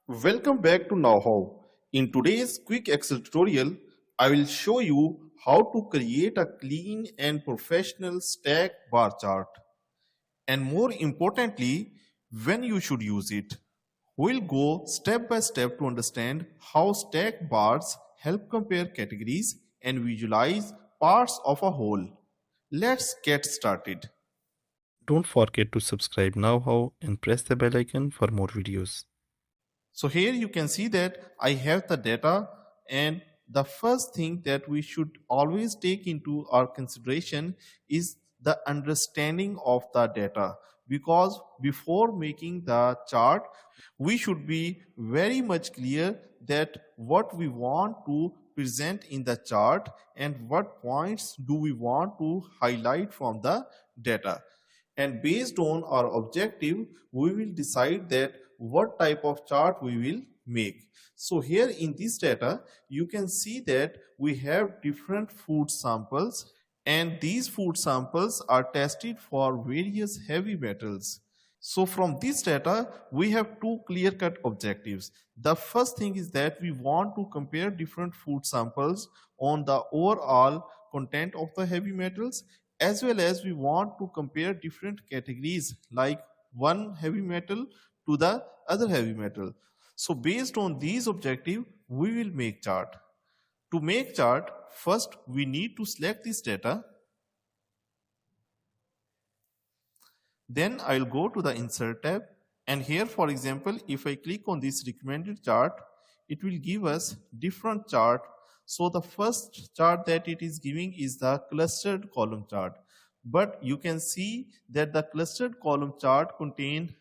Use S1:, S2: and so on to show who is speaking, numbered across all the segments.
S1: Welcome back to Know How. In today's quick Excel tutorial, I will show you how to create a clean and professional stack bar chart. And more importantly, when you should use it. We'll go step by step to understand how stack bars help compare categories and visualize parts of a whole. Let's get started.
S2: Don't forget to subscribe now and press the bell icon for more videos.
S1: So here you can see that I have the data, and the first thing that we should always take into our consideration is the understanding of the data, because before making the chart we should be very much clear that what we want to present in the chart and what points do we want to highlight from the data. And based on our objective, we will decide that what type of chart we will make. So here in this data, you can see that we have different food samples, and these food samples are tested for various heavy metals. So from this data, we have two clear-cut objectives. The first thing is that we want to compare different food samples on the overall content of the heavy metals, as well as we want to compare different categories like one heavy metal to the other heavy metal. So based on these objectives, we will make chart. To make chart, first we need to select this data. Then I'll go to the insert tab, and here for example, if I click on this recommended chart, it will give us different chart. So the first chart that it is giving is the clustered column chart. But you can see that the clustered column chart contains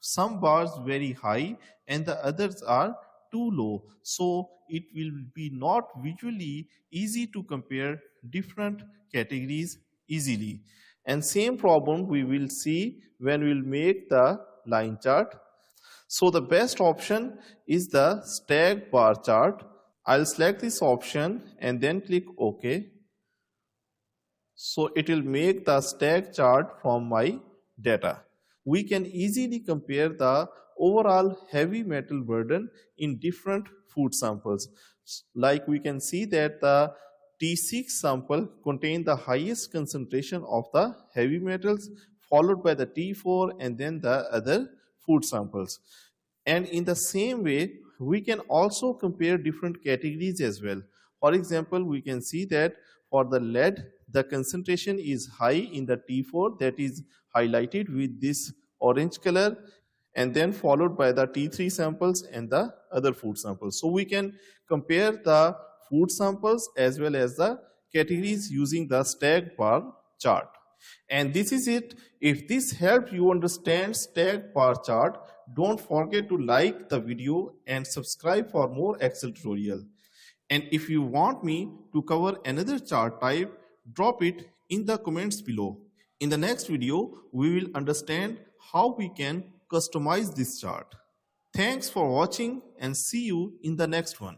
S1: some bars very high and the others are too low. So it will be not visually easy to compare different categories easily. And same problem we will see when we will make the line chart. So the best option is the stack bar chart. I'll select this option and then click OK. So it will make the stack chart from my data. We can easily compare the overall heavy metal burden in different food samples. Like we can see that the T6 sample contains the highest concentration of the heavy metals, followed by the T4 and then the other food samples. And in the same way, we can also compare different categories as well. For example, we can see that for the lead, the concentration is high in the T4, that is highlighted with this orange color, and then followed by the T3 samples and the other food samples. So we can compare the food samples as well as the categories using the stack bar chart. And this is it. If this helped you understand stack bar chart, don't forget to like the video and subscribe for more Excel tutorial. And if you want me to cover another chart type, drop it in the comments below. In the next video, we will understand how we can customize this chart. Thanks for watching and see you in the next one.